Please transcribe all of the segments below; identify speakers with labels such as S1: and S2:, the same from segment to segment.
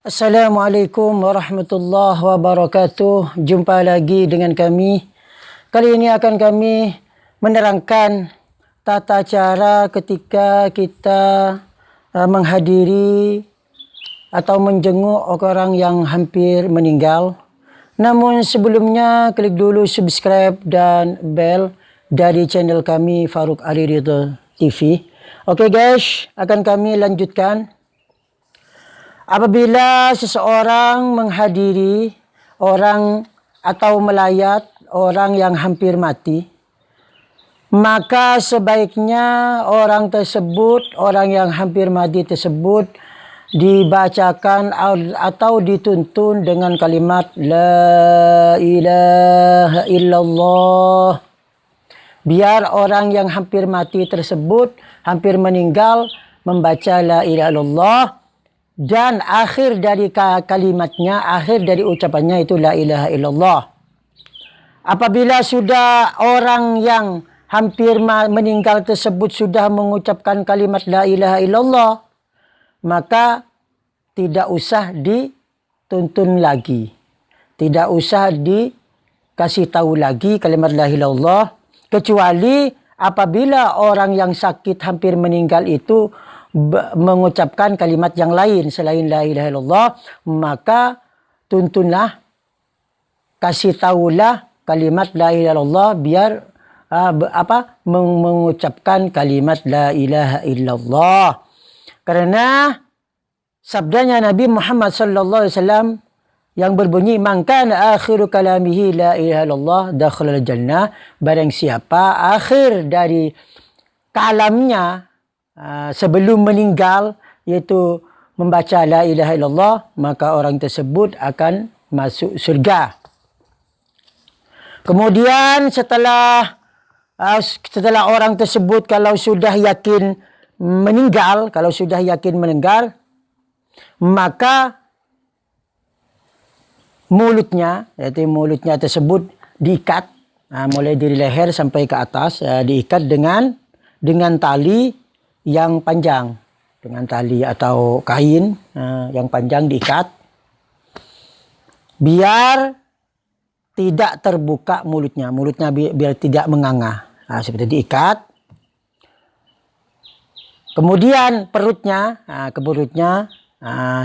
S1: Assalamualaikum warahmatullahi wabarakatuh. Jumpa lagi dengan kami. Kali ini akan kami menerangkan tata cara ketika kita menghadiri atau menjenguk orang yang hampir meninggal. Namun sebelumnya klik dulu subscribe dan bell dari channel kami Farouk Ali Ridha TV. Oke guys, akan kami lanjutkan. Apabila seseorang menghadiri orang atau melayat orang yang hampir mati, maka sebaiknya orang yang hampir mati tersebut dibacakan atau dituntun dengan kalimat La ilaha illallah. Biar orang yang hampir mati tersebut, hampir meninggal, membaca La ilaha illallah. Dan akhir dari kalimatnya, akhir dari ucapannya itu La ilaha illallah. Apabila sudah orang yang hampir meninggal tersebut sudah mengucapkan kalimat La ilaha illallah, maka tidak usah dituntun lagi. Tidak usah dikasih tahu lagi kalimat La ilaha illallah. Kecuali apabila orang yang sakit hampir meninggal itu mengucapkan kalimat yang lain selain La ilaha illallah, maka tuntunlah, kasih tahulah kalimat La ilaha illallah biar mengucapkan kalimat La ilaha illallah. Karena sabdanya Nabi Muhammad sallallahu alaihi wasallam yang berbunyi man kana akhiru kalamihi la ilaha illallah dakhala al-jannah. Barang siapa akhir dari kalamnya sebelum meninggal yaitu membaca La ilaha illallah, maka orang tersebut akan masuk surga. Kemudian setelah orang tersebut kalau sudah yakin meninggal, maka mulutnya tersebut diikat, mulai dari leher sampai ke atas, diikat dengan tali yang panjang, dengan tali atau kain yang panjang diikat, biar tidak terbuka mulutnya biar tidak menganga, seperti diikat. Kemudian perutnya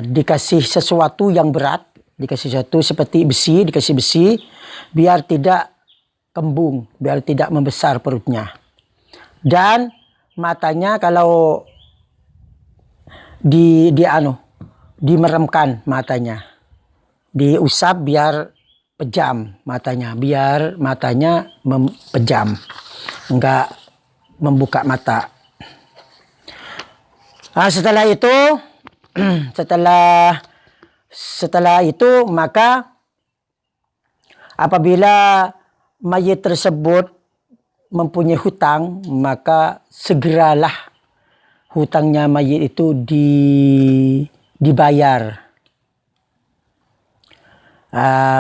S1: dikasih sesuatu yang berat, dikasih sesuatu seperti besi, dikasih besi biar tidak kembung, biar tidak membesar perutnya. Dan matanya kalau dimeremkan matanya, diusap biar pejam matanya, biar matanya pejam, enggak membuka mata. Setelah itu maka apabila mayit tersebut mempunyai hutang, maka segeralah hutangnya mayit itu dibayar.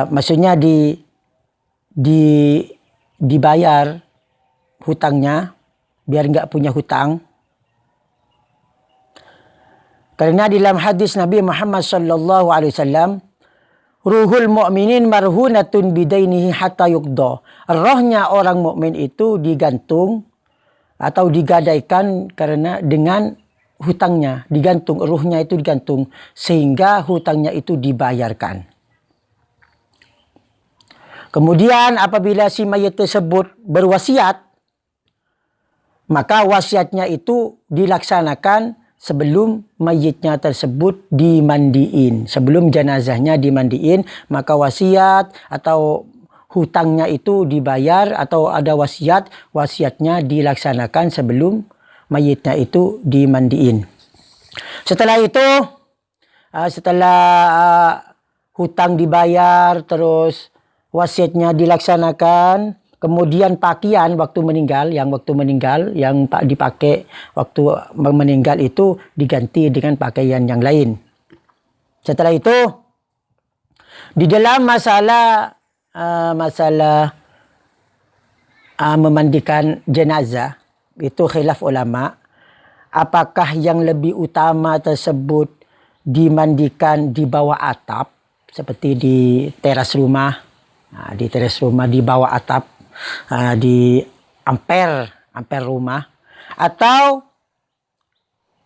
S1: Maksudnya dibayar hutangnya biar nggak punya hutang. Karena dalam hadis Nabi Muhammad sallallahu alaihi wasallam, ruhul mu'minin marhunatun bidainihi hatta yuqda. Rohnya orang mukmin itu digantung atau digadaikan karena dengan hutangnya, digantung, ruhnya itu digantung sehingga hutangnya itu dibayarkan. Kemudian apabila si mayit tersebut berwasiat, maka wasiatnya itu dilaksanakan sebelum mayitnya tersebut dimandiin, sebelum jenazahnya dimandiin, maka wasiat atau hutangnya itu dibayar, atau ada wasiatnya dilaksanakan sebelum mayitnya itu dimandiin. Setelah itu, hutang dibayar, terus wasiatnya dilaksanakan, kemudian pakaian waktu meninggal yang dipakai waktu meninggal itu diganti dengan pakaian yang lain. Setelah itu, di dalam masalah memandikan jenazah itu khilaf ulama, apakah yang lebih utama tersebut dimandikan di bawah atap, seperti di teras rumah. Nah, di teras rumah di bawah atap, di ampere rumah, atau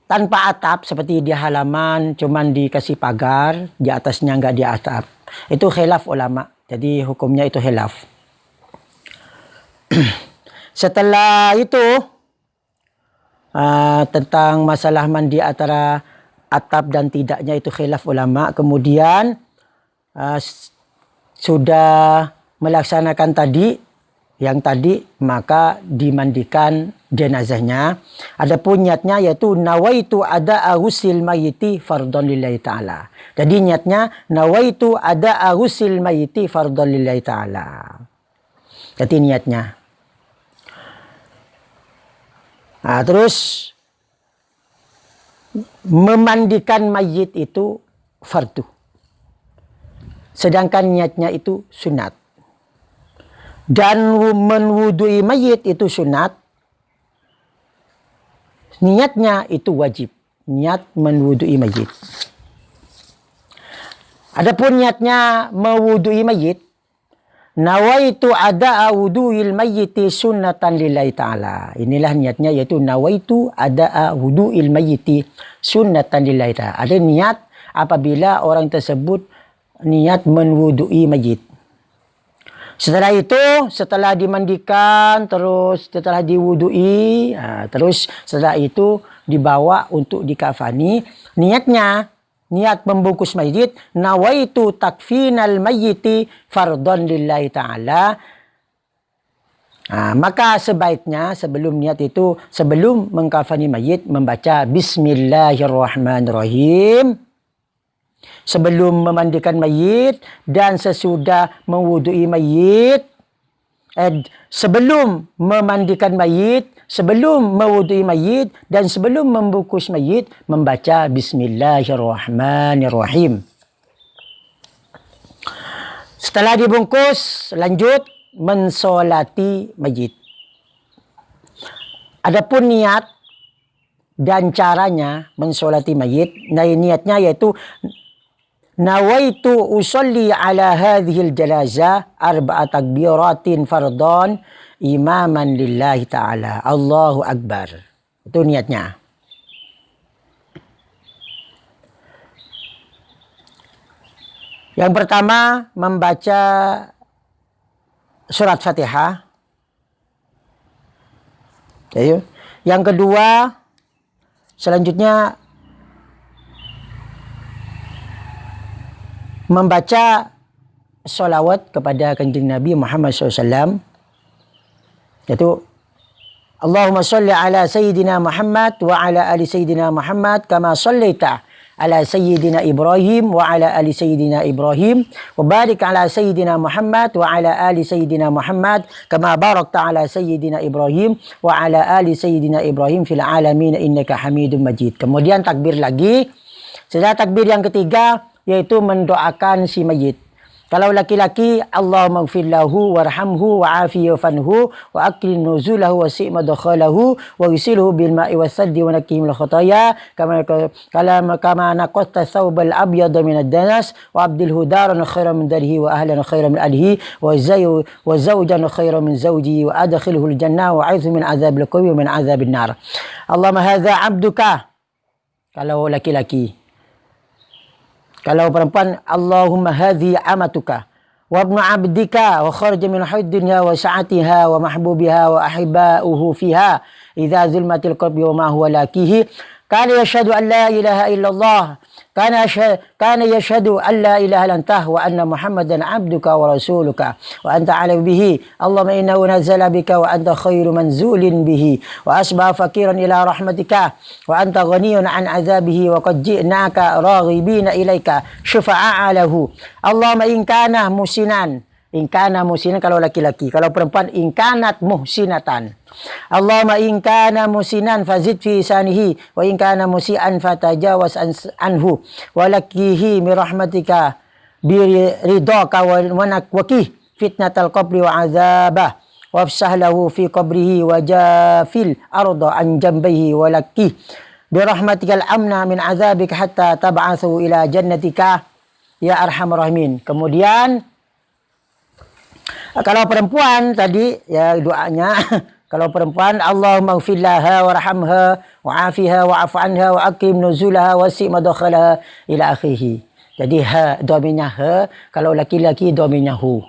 S1: tanpa atap seperti di halaman cuman dikasih pagar, di atasnya nggak di atap. Itu khilaf ulama. Jadi hukumnya itu khilaf. Setelah itu tentang masalah mandi antara atap dan tidaknya itu khilaf ulama. Kemudian sudah melaksanakan yang tadi, maka dimandikan jenazahnya. Adapun niatnya yaitu nawaitu ada aghusil mayiti fardhon lillahi ta'ala. Jadi niatnya nawaitu ada aghusil mayiti fardhon lillahi ta'ala. Jadi niatnya. Nah, terus memandikan mayit itu fardu. Sedangkan niatnya itu sunat. Dan menwudui mayit itu sunat. Niatnya itu wajib. Niat menwudui mayit. Adapun niatnya mewudui mayit, nawaitu ada wudu'il mayyiti sunnatan lillahi ta'ala. Inilah niatnya, yaitu nawaitu ada wudu'il mayyiti sunnatan lillahi ta'ala. Ada niat apabila orang tersebut niat menwudui mayit. Setelah itu, setelah dimandikan, terus setelah diwudui, terus setelah itu dibawa untuk dikafani. Niatnya, niat membungkus mayit, nawaitu takfinal mayyiti fardhon lillahi ta'ala. Maka sebaiknya sebelum niat itu, sebelum mengkafani mayit, membaca Bismillahirrahmanirrahim. Sebelum memandikan mayit dan sesudah mewudui mayit, sebelum memandikan mayit, sebelum mewudui mayit, dan sebelum membungkus mayit, membaca Bismillahirrahmanirrahim. Setelah dibungkus, lanjut mensolati mayit. Adapun niat dan caranya mensolati mayit, niatnya yaitu nawaitu usolli ala hadhil janazah arba'a takbiratin fardhan imaman lillahi ta'ala. Allahu Akbar. Itu niatnya. Yang pertama membaca surat Fatihah. Yang kedua selanjutnya membaca sholawat kepada kanjeng Nabi Muhammad SAW, yaitu Allahumma sholli ala Sayyidina Muhammad wa ala ali Sayyidina Muhammad kama shallaita ala Sayyidina Ibrahim wa ala ali Sayyidina Ibrahim wa barik ala Sayyidina Muhammad wa ala ali Sayyidina Muhammad kama barakta ala Sayyidina Ibrahim wa ala ali Sayyidina Ibrahim fil alamin innaka Hamidum Majid. Kemudian takbir lagi. Setelah takbir yang ketiga yaitu mendoakan si mayit. Kalau laki-laki, Allahumma ighfir lahu warhamhu wa'afihi wa'fanhu wa akrim nuzulahu wa si' madkhalahu wa yusilhu bil ma'i was-saddi wa nakkihi minal khataaya kama naqatta thawbal abyada minad danas wa abdilhu daran khairan min darihi wa ahlan khairan min ahlihi wa zawjan khairan min zawjihi wa adkhilhu al-jannah wa 'idhu min 'adzabil qabri wa min 'adzabin nar. Allahumma hadza 'abduka. Kalau laki-laki. Kalau perempuan, Allahumma hadhi amatuka wa ibnu abdika wa kharaja min dunya wa sa'atiha wa mahbubiha wa ahibba'uhu fiha idza zulmatil qalbi wa ma huwa lakihi kana yashhadu an la ilaha illallah kana yashhadu an la ilaha illa anta wa anna muhammadan abduka wa rasuluka wa anta alim bihi Allahumma innahu nazala bika wa anta khairu manzulin bihi wa asbaha fakiran ila rahmatika wa anta ghaniyun an azabihi wa qad ji'naka raghibina ilaika syufa'a lahu Allahumma in kana musinan kalau laki-laki, kalau perempuan in kanat muhsinatan Allahumma in kana musinan fazid fi sanihi wa in kana musian fatajawaz anhu wa lakihi mi rahmatika bi ridaka wa nakwaki fitnatal qabri wa azabah wafsah lahu fi qabrihi wa jafil arda an jambihi wa lakih birahmatikal amna min azabika hatta tab'atsu ila jannatika ya arhamar rahimin. Kemudian kalau perempuan tadi ya doanya kalau perempuan Allahumma ighfir laha warhamha wa'afiha wa'fu anha wa akrim nuzulaha wasi' madkhalaha ila akhirih. Jadi ha dominya ha, kalau laki-laki dominya hu.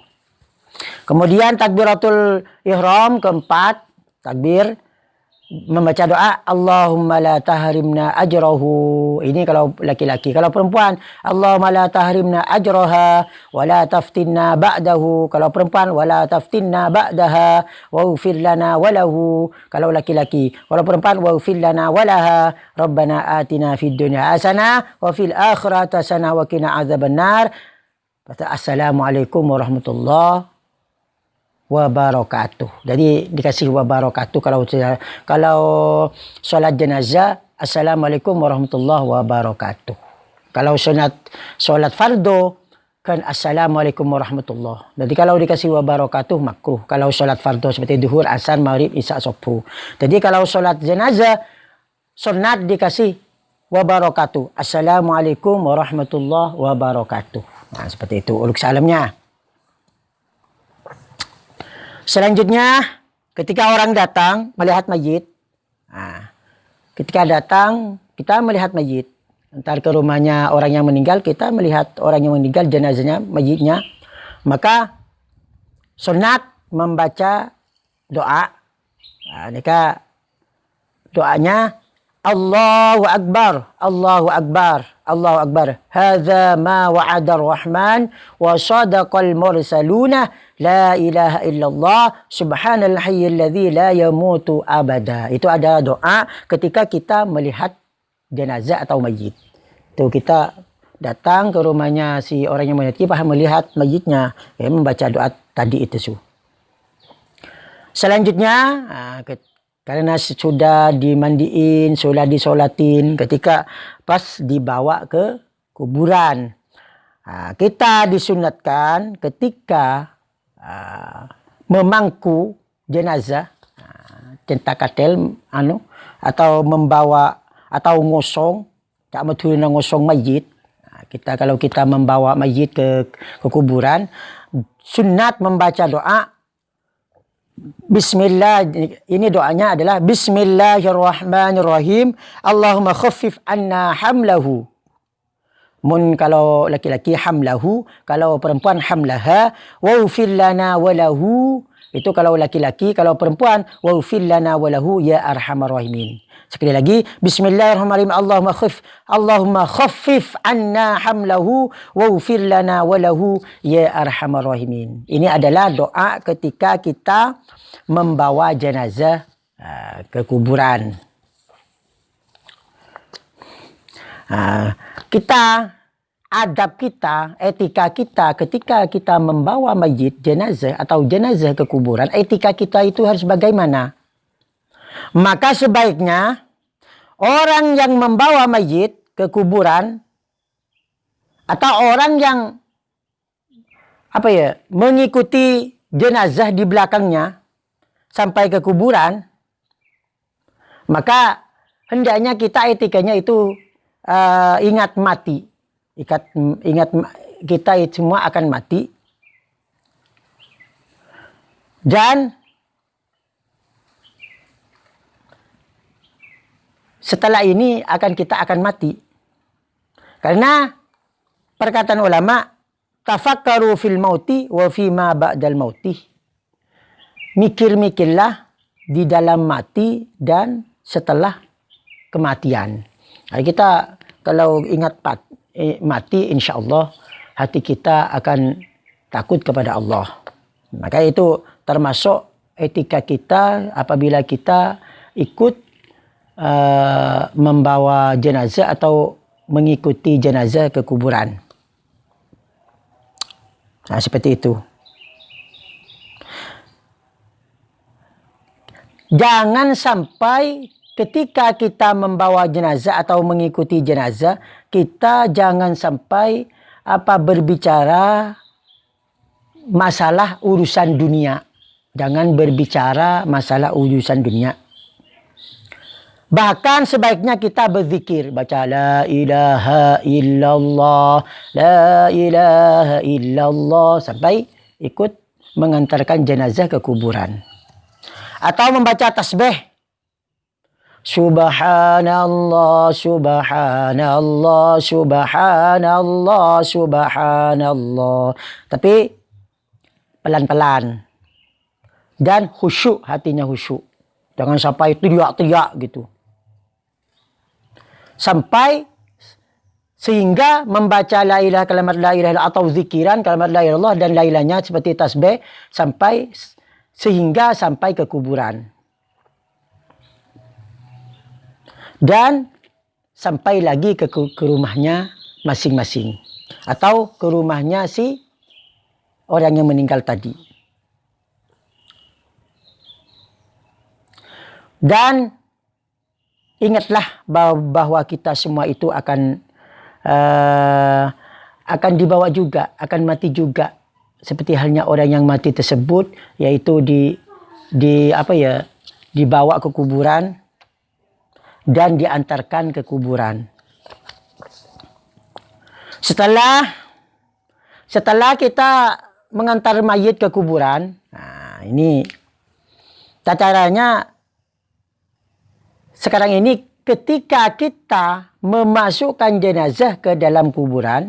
S1: Kemudian takbiratul ihram keempat, takbir membaca doa Allahumma la tahrimna ajrahu. Ini kalau laki-laki. Kalau perempuan Allahumma la tahrimna ajraha wa la taftinna ba'dahu. Kalau perempuan wa la taftinna ba'daha waghfir lana wa lahu. Kalau laki-laki. Kalau perempuan waghfir lana wa laha rabbana atina fid dunya hasanah wa fil akhirati hasanah wa qina adzabannar. Assalamualaikum warahmatullahi wabarakatuh. Jadi dikasih wabarakatuh kalau solat jenazah assalamualaikum warahmatullahi wabarakatuh. Kalau solat fardu kan assalamualaikum warahmatullahi. Jadi kalau dikasih wabarakatuh makruh. Kalau solat fardu seperti duhur, asar, maghrib, isya, subuh. Jadi kalau solat jenazah sunat dikasih wabarakatuh. Assalamualaikum warahmatullahi wabarakatuh. Nah, seperti itu uluk salamnya. Selanjutnya, ketika orang datang melihat mayit, ketika datang kita melihat mayit, entar ke rumahnya orang yang meninggal, kita melihat orang yang meninggal, jenazahnya, mayitnya, maka sunat membaca doa. Nikah doanya Allahu Akbar, Allahu Akbar, Allahu Akbar. Hadza ma wa'ada ar-Rahman wa sadaqal mursaluna la ilaha illallah subhanal hayyil ladzi la yamutu abada. Itu ada doa ketika kita melihat jenazah atau mayit. Itu kita datang ke rumahnya si orang yang meninggal, kita melihat mayitnya, membaca doa tadi itu. Selanjutnya karena sudah dimandiin, sudah disolatin, ketika pas dibawa ke kuburan, kita disunatkan ketika memangku jenazah, centakatel atau membawa atau ngosong, tak betul ngosong mayit. Kalau kita membawa mayit ke kuburan, sunat membaca doa Bismillah. Ini doanya adalah Bismillahirrahmanirrahim. Allahumma khaffif anna hamlahu. Kalau laki-laki hamlahu, kalau perempuan hamlaha, waghfir lana walahu. Itu kalau laki-laki, kalau perempuan waghfir lana walahu ya arhamar rahimin. Sekali lagi, Bismillahirrahmanirrahim. Allahumma khaffif anna hamlahu waghfir lana walahu ya arhamar rahimin. Ini adalah doa ketika kita membawa jenazah ke kuburan. Adab kita, etika kita ketika kita membawa mayit, jenazah atau jenazah ke kuburan, etika kita itu harus bagaimana? Maka sebaiknya orang yang membawa mayit ke kuburan atau orang yang mengikuti jenazah di belakangnya sampai ke kuburan, maka hendaknya kita etikanya itu ingat mati. Ingat kita semua akan mati. Dan setelah ini kita akan mati. Karena perkataan ulama, tafakkaru fil mauti wa fima ba'dal mauti. Mikir-mikirlah di dalam mati dan setelah kematian. Nah, kita kalau ingat mati, insya Allah hati kita akan takut kepada Allah. Maka itu termasuk etika kita apabila kita ikut membawa jenazah atau mengikuti jenazah ke kuburan. Nah, seperti itu. Jangan sampai ketika kita membawa jenazah atau mengikuti jenazah, kita jangan sampai berbicara masalah urusan dunia. Jangan berbicara masalah urusan dunia. Bahkan sebaiknya kita berzikir, baca la ilaha illallah, la ilaha illallah sampai ikut mengantarkan jenazah ke kuburan. Atau membaca tasbih. Subhanallah, subhanallah, subhanallah, subhanallah. Tapi pelan-pelan. Dan khusyuk, hatinya khusyuk. Jangan sampai teriak-teriak gitu. Sampai sehingga membaca la ilaha kalimat la ilaha illallah atau zikiran kalimat la ilaha illallah dan lain-lainnya seperti tasbih sehingga sampai ke kuburan. Dan sampai lagi ke rumahnya masing-masing atau ke rumahnya si orang yang meninggal tadi. Dan ingatlah bahwa kita semua itu akan dibawa juga, akan mati juga, seperti halnya orang yang mati tersebut, yaitu dibawa ke kuburan dan diantarkan ke kuburan. Setelah kita mengantar mayit ke kuburan, nah ini caranya. Sekarang ini ketika kita memasukkan jenazah ke dalam kuburan,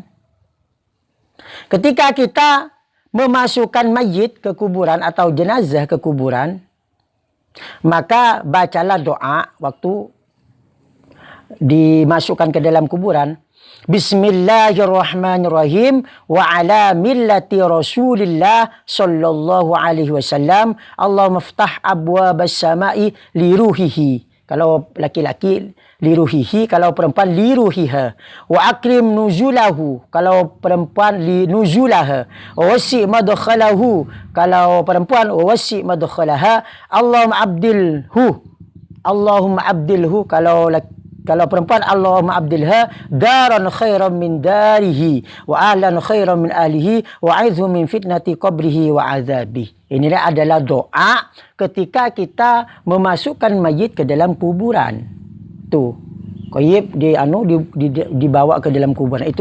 S1: ketika kita memasukkan mayit ke kuburan atau jenazah ke kuburan, maka bacalah doa waktu dimasukkan ke dalam kuburan. Bismillahirrahmanirrahim wa ala millati Rasulillah sallallahu alaihi wasallam. Allahumma ftah abwabas samai li ruhihi. Kalau laki-laki liruhihi, kalau perempuan liruhiha. Wa akrim nuzulahu, kalau perempuan linuzulaha. Wa wasi' madkhalahu, kalau perempuan wa wasi' madkhalaha. Allahumma abdilhu, kalau perempuan Allahumma abdilha daran khairan min darihi wa ahlan khairan min ahlihi wa aizhu min fitnati qabrihi wa azabihi. Inilah adalah doa ketika kita memasukkan mayit ke dalam kuburan. Tuh, qayyib dibawa ke dalam kuburan.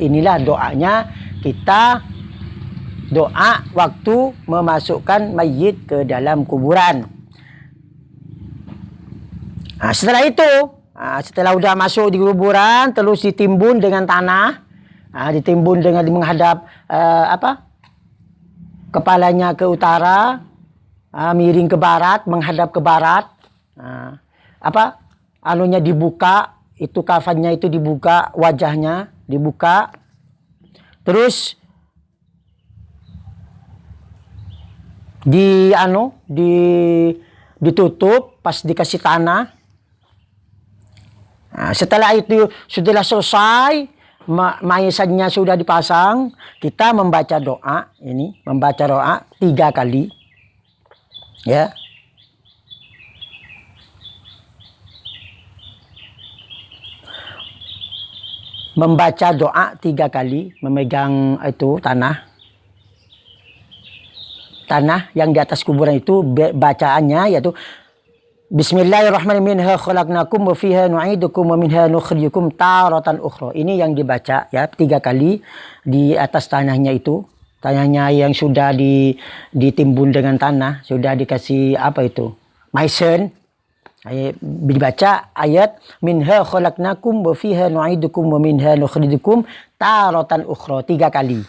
S1: Inilah doanya kita doa waktu memasukkan mayit ke dalam kuburan. Nah, setelah itu, setelah udah masuk di kuburan, terus ditimbun dengan tanah, ditimbun dengan menghadap kepalanya ke utara, miring ke barat, menghadap ke barat. Anunya dibuka, itu kafannya itu dibuka, wajahnya dibuka. Terus ditutup pas dikasih tanah. Setelah itu sudah selesai, mayatnya sudah dipasang, kita membaca doa 3 kali, ya. Membaca doa 3 kali, memegang itu tanah yang di atas kuburan itu, bacaannya yaitu Bismillahirrahmanirrahim. Minha khalaqnakum wa fiha nu'idukum wa minha nukhrijukum taratan ukhra. Ini yang dibaca ya 3 kali di atas tanahnya itu. Tanahnya yang sudah ditimbun dengan tanah, sudah dikasih maisen. Dibaca ayat minha khalaqnakum wa fiha nu'idukum wa minha nukhrijukum taratan ukhra 3 kali.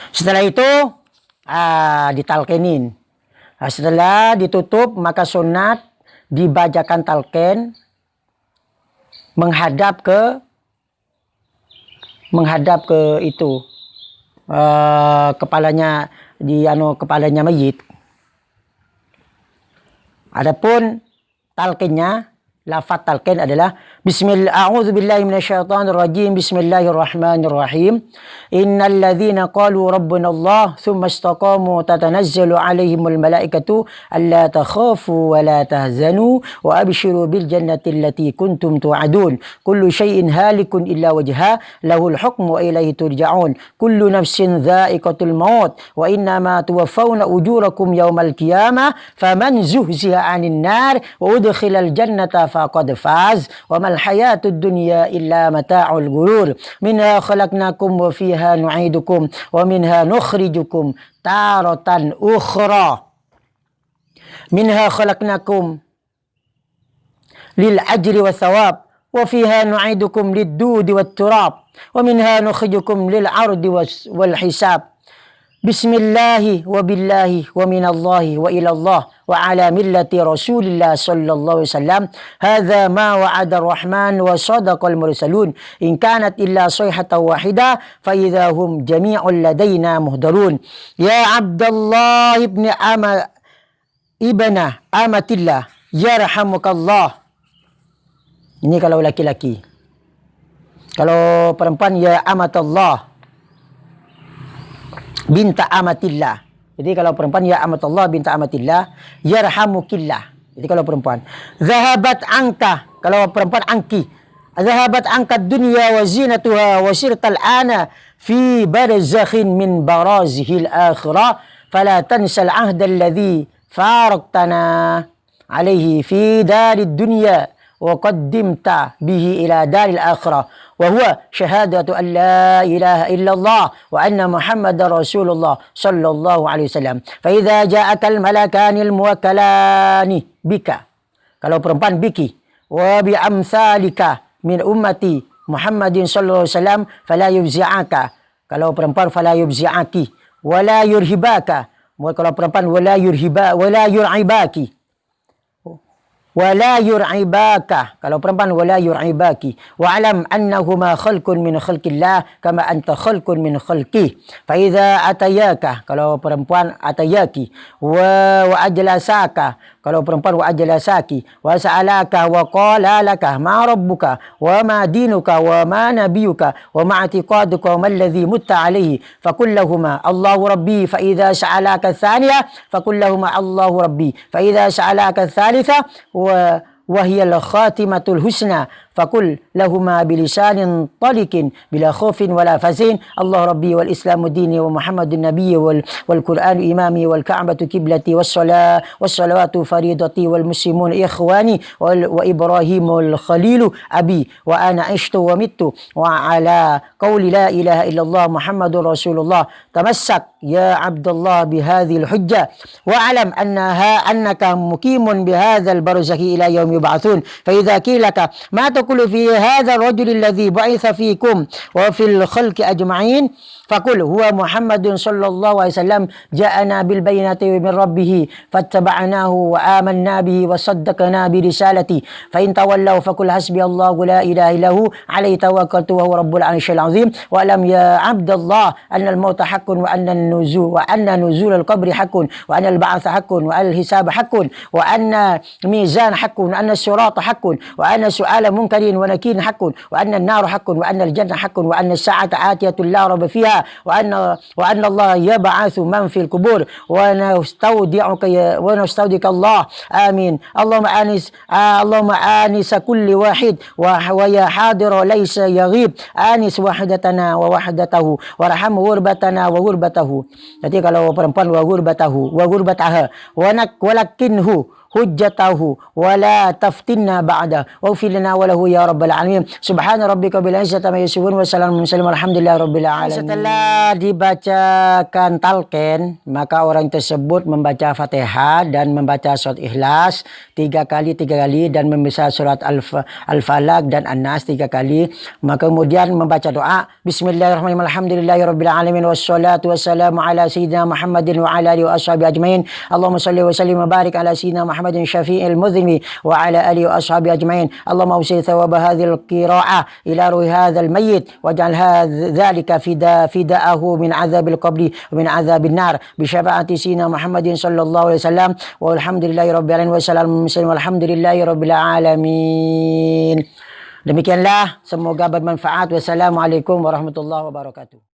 S1: Setelah itu ditalkenin. Setelah ditutup, maka sunat dibacakan talqin menghadap ke itu kepalanya kepalanya mayit. Adapun talqinnya, lafaz talqin adalah أعوذ بالله من الشيطان الرجيم. بسم الله الرحمن الرحيم. إن الذين قالوا ربنا الله ثم استقاموا تتنزل عليهم الملائكة ألا تخافوا ولا تهزنوا وأبشروا بالجنة التي كنتم توعدون كل شيء هالك إلا وجهه له الحكم وإليه ترجعون كل نفس ذائقة الموت وإنما توفون أجوركم يوم القيامة فمن زهزه عن النار وأدخل الجنة فقد فاز وما الحياة الدنيا إلا متاع الغرور منها خلقناكم وفيها نعيدكم ومنها نخرجكم تارة أخرى منها خلقناكم للأجر والثواب وفيها نعيدكم للدود والتراب ومنها نخرجكم للعرض والحساب بسم الله وبالله ومن الله وإلى الله وعلى ملة رسول الله صلى الله عليه وسلم هذا ما وعد الرحمن وصدق المرسلون إن كانت إلا صيحة واحدة فإذا هم جميع لدينا مهدرون يا عبد الله ابن أمة الله يرحمك الله. Ini kalau laki-laki. Kalau perempuan ya amatullah binta amatillah. Jadi kalau perempuan ya amatullah binta amatillah yarhamukillah. Jadi kalau perempuan zahabat angka, kalau perempuan angki zahabat angka dunya wa zinatuha wa sirtal ana fi barzakhin min barazihil akhirah fala tansal ahda alladhi faraqtana alaihi fi darid dunya وقدمت به إلى دار الآخرة وهو شهادة أن لا إله إلا الله وأن محمد رسول الله صلى الله عليه وسلم فإذا جاءك الملكان الموكلان بك kalau perempuan biki وبأمثالك من أمتي محمد صلى الله عليه وسلم فلا يفزعك kalau perempuan فلا يفزعك ولا يرهباك kalau perempuan ولا يرعباك ولا يرعباك kalau perempuan ولا يرعباك واعلم أنهما خلق من خلق الله كما أنت خلق من خلقه فإذا أتياك kalau perempuan أتياك وأجلساك kalau perempuan وأجلساك وسألك وقال لك ما ربك وما دينك وما نبيك وما اعتقادك وما الذي مت عليه فقل لهما الله ربي فإذا سألك الثانية فقل لهما الله ربي فإذا سألك الثالثة وهي الخاتمة الحسنى فقل لهما بلسان طلق بلا خوف ولا فزين الله ربي والإسلام ديني ومحمد النبي والقرآن إمامي والكعبة كبلتي والصلوات فريضتي والمسلمون إخواني وإبراهيم الخليل أبي وأنا عشت ومت وعلى قول لا إله إلا الله محمد رسول الله تمسك يا عبد الله بهذه الحجة واعلم أنك مقيم بهذا البرزخ إلى يوم يبعثون فإذا قيل لك ما تقول في هذا الرجل الذي بعث فيكم وفي الخلق أجمعين فقل هو محمد صلى الله عليه وسلم جاءنا بالبينات من ربه فاتبعناه وآمنا به وصدقنا برسالته فإن تولوا فقل حسبي الله لا إله إلا هو عليه توكلت وهو رب العرش العظيم واعلم يا عبد الله أن الموت حق وأن نزول القبر حق وأن البعث حق وأن الحساب حق وأن الميزان حق وأن الصراط حق وأن سؤال منكر ونكير حق وأن النار حق وأن الجنة حق وأن الساعة آتية لا ريب فيها وأن الله يبعث من في القبور ونستودعك الله آمين اللهم آنس كل واحد ويا حاضر ليس يغيب آنس وحدتنا ووحدته وارحم غربتنا وغربته. Jadi kalau perempuan wa gurbataha walakinhu hujjatahu wala taftinna ba'da waghfir lana wa lahu ya rabbal alamin subhana rabbika bil izzati amma yasifun wa salamun alhamdulillahi rabbil alamin. Setelah dibacakan talqin maka orang tersebut membaca Fatihah dan membaca surat Ikhlas 3 kali dan membaca surat Al-Falaq dan An-Nas 3 kali. Maka kemudian membaca doa bismillahirrahmanirrahim alhamdulillahi rabbil alamin wassalatu wassalamu ala sayyidina Muhammadin wa ala alihi wa ashabihi ajmain Allahumma shalli wa sallim wa barik ala sayyidina Muhammad شفيع المذنب وعلى آله وأصحابه أجمعين اللهم أوصي ثواب هذه القراءة إلى روح هذا الميت واجعل ذلك فداءه من عذاب القبر ومن عذاب النار بشفاعة سيدنا محمد صلى الله عليه وسلم والحمد لله رب العالمين والسلام والحمد لله رب العالمين. Demikianlah, semoga bermanfaat. Wassalamualaikum warahmatullahi wabarakatuh.